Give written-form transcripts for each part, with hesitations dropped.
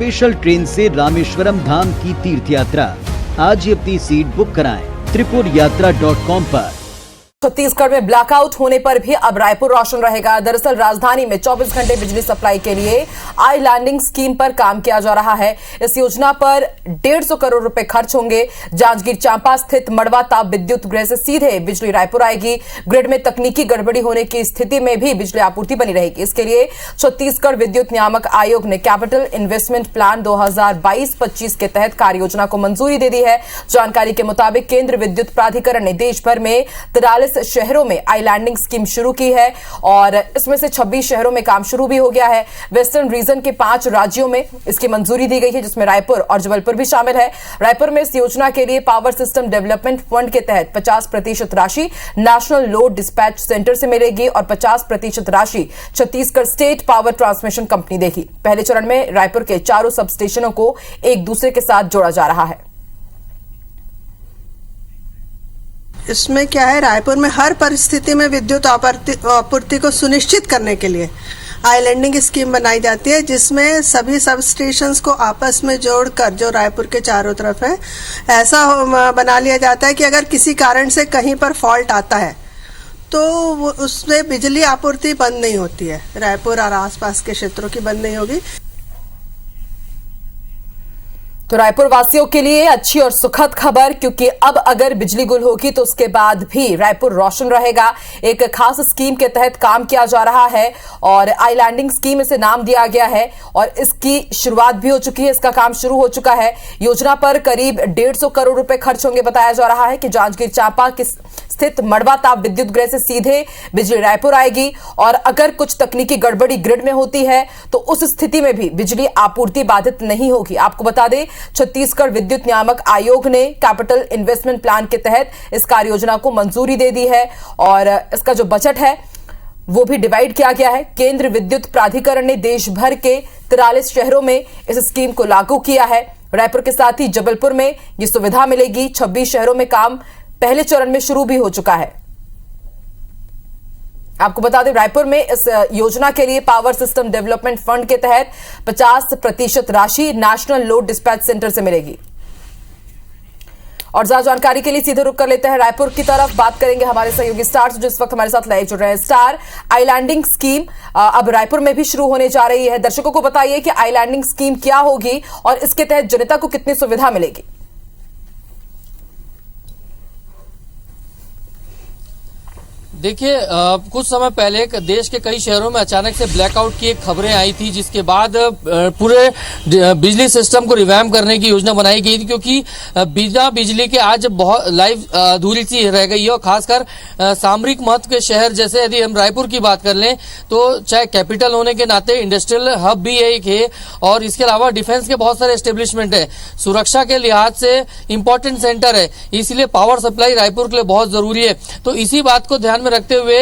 Special train से रामेश्वरम धाम की तीर्थ यात्रा। आज ही अपनी सीट बुक कराएं त्रिपुरयात्रा.com पर। छत्तीसगढ़ में ब्लैकआउट होने पर भी अब रायपुर रोशन रहेगा। दरअसल राजधानी में 24 घंटे बिजली सप्लाई के लिए आई लैंडिंग स्कीम पर काम किया जा रहा है। इस योजना पर 150 करोड़ रुपए खर्च होंगे। जांजगीर चांपा स्थित मड़वा ताप विद्युत गृह से सीधे बिजली रायपुर आएगी। ग्रिड में तकनीकी गड़बड़ी होने की स्थिति में भी बिजली आपूर्ति बनी रहेगी। इसके लिए छत्तीसगढ़ विद्युत नियामक आयोग ने कैपिटल इन्वेस्टमेंट प्लान 2022-25 के तहत कार्य योजना को मंजूरी दे दी है। जानकारी के मुताबिक केंद्र विद्युत प्राधिकरण ने देश भर में 43 शहरों में आई लैंडिंग स्कीम शुरू की है और इसमें से 26 शहरों में काम शुरू भी हो गया है। वेस्टर्न रीजन के 5 राज्यों में इसकी मंजूरी दी गई है, जिसमें रायपुर और जबलपुर भी शामिल है। रायपुर में इस योजना के लिए पावर सिस्टम डेवलपमेंट फंड के तहत 50% राशि नेशनल लोड डिस्पैच सेंटर से मिलेगी और 50% राशि Chhattisgarh state power transmission company देगी। पहले चरण में रायपुर के चारों सब स्टेशनों को एक दूसरे के साथ जोड़ा जा रहा है। इसमें क्या है, रायपुर में हर परिस्थिति में विद्युत आपूर्ति को सुनिश्चित करने के लिए आई लैंडिंग स्कीम बनाई जाती है, जिसमें सभी सब स्टेशंस को आपस में जोड़कर, जो रायपुर के चारों तरफ है, ऐसा बना लिया जाता है कि अगर किसी कारण से कहीं पर फॉल्ट आता है तो उससे बिजली आपूर्ति बंद नहीं होती है। रायपुर और आसपास के क्षेत्रों की बंद नहीं होगी। तो रायपुर वासियों के लिए अच्छी और सुखद खबर, क्योंकि अब अगर बिजली गुल होगी तो उसके बाद भी रायपुर रोशन रहेगा। एक खास स्कीम के तहत काम किया जा रहा है और आई लैंडिंग स्कीम इसे नाम दिया गया है और इसकी शुरुआत भी हो चुकी है। इसका काम शुरू हो चुका है। योजना पर करीब 150 करोड़ रुपए खर्च होंगे। बताया जा रहा है कि जांजगीर चांपा स्थित मड़वा ताप विद्युत गृह से सीधे बिजली रायपुर आएगी और अगर कुछ तकनीकी गड़बड़ी ग्रिड में होती है तो उस स्थिति में भी बिजली आपूर्ति बाधित नहीं होगी। आपको बता दें, छत्तीसगढ़ विद्युत नियामक आयोग ने कैपिटल इन्वेस्टमेंट प्लान के तहत इस कार्य योजना को मंजूरी दे दी है और इसका जो बजट है वो भी डिवाइड किया गया है। केंद्र विद्युत प्राधिकरण ने देश भर के 43 शहरों में इस स्कीम को लागू किया है। रायपुर के साथ ही जबलपुर में ये सुविधा मिलेगी। 26 शहरों में काम पहले चरण में शुरू भी हो चुका है। आपको बता दें, रायपुर में इस योजना के लिए पावर सिस्टम डेवलपमेंट फंड के तहत 50% राशि नेशनल लोड डिस्पैच सेंटर से मिलेगी। और ज्यादा जानकारी के लिए सीधे रुक कर लेते हैं रायपुर की तरफ। बात करेंगे हमारे सहयोगी स्टार जो इस वक्त हमारे साथ लाइव जुड़ रहे हैं। स्टार, आई लैंडिंग स्कीम अब रायपुर में भी शुरू होने जा रही है। दर्शकों को बताइए कि आई लैंडिंग स्कीम क्या होगी और इसके तहत जनता को कितनी सुविधा मिलेगी। देखिए, कुछ समय पहले देश के कई शहरों में अचानक से ब्लैकआउट की खबरें आई थी, जिसके बाद पूरे बिजली सिस्टम को रिवैम्प करने की योजना बनाई गई थी, क्योंकि बिना बिजली के आज बहुत लाइफ अधूरी सी रह गई है। और खासकर सामरिक महत्व के शहर जैसे यदि हम रायपुर की बात कर लें तो चाहे कैपिटल होने के नाते इंडस्ट्रियल हब भी एक है और इसके अलावा डिफेंस के बहुत सारे एस्टेब्लिशमेंट है, सुरक्षा के लिहाज से इंपॉर्टेंट सेंटर है, इसलिए पावर सप्लाई रायपुर के लिए बहुत जरूरी है। तो इसी बात को ध्यान में रखते हुए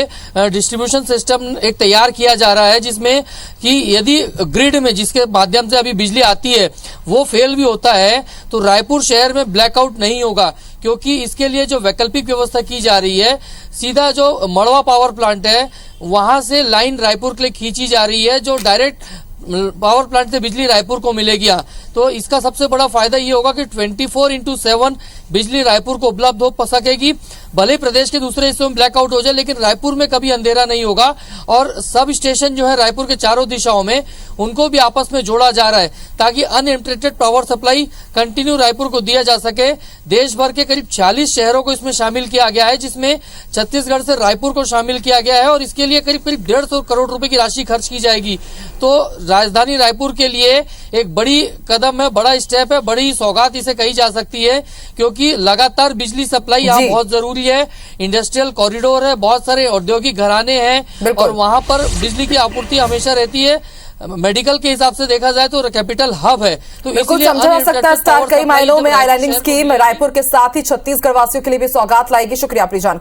डिस्ट्रीब्यूशन सिस्टम एक तैयार किया जा रहा है, जिसमें कि यदि ग्रिड में जिसके माध्यम से अभी बिजली आती है वो फेल भी होता है तो रायपुर शहर में ब्लैकआउट नहीं होगा, क्योंकि इसके लिए जो वैकल्पिक व्यवस्था की जा रही है, सीधा जो मड़वा पावर प्लांट है वहां से लाइन रायपुर के लिए खींची जा रही है, जो डायरेक्ट पावर प्लांट से बिजली रायपुर को मिलेगी। तो इसका सबसे बड़ा फायदा ये होगा कि 24/7 बिजली रायपुर को उपलब्ध हो सकेगी। भले प्रदेश के दूसरे हिस्सों में ब्लैकआउट हो जाए, लेकिन रायपुर में कभी अंधेरा नहीं होगा। और सब स्टेशन जो है रायपुर के चारों दिशाओं में, उनको भी आपस में जोड़ा जा रहा है ताकि unlimited power supply continue Raipur को दिया जा सके। देश भर के करीब 46 शहरों को इसमें शामिल किया गया है, जिसमें छत्तीसगढ़ से रायपुर को शामिल किया गया है और इसके लिए करीब 150 करोड़ रुपए की राशि खर्च की जाएगी। तो राजधानी रायपुर के लिए एक बड़ी कदम है, बड़ा स्टेप है, बड़ी सौगात इसे कही जा सकती है, क्योंकि लगातार बिजली सप्लाई यहाँ बहुत जरूरी है। इंडस्ट्रियल कॉरिडोर है, बहुत सारे औद्योगिक घराने हैं और वहां पर बिजली की आपूर्ति हमेशा रहती है। मेडिकल के हिसाब से देखा जाए तो कैपिटल हब है, तो बिल्कुल समझा जा सकता है स्टार। कई मायनों में आई लैंडिंग स्कीम रायपुर के साथ ही छत्तीसगढ़ वासियों के लिए भी सौगात लाएगी। शुक्रिया आपकी जानकारी।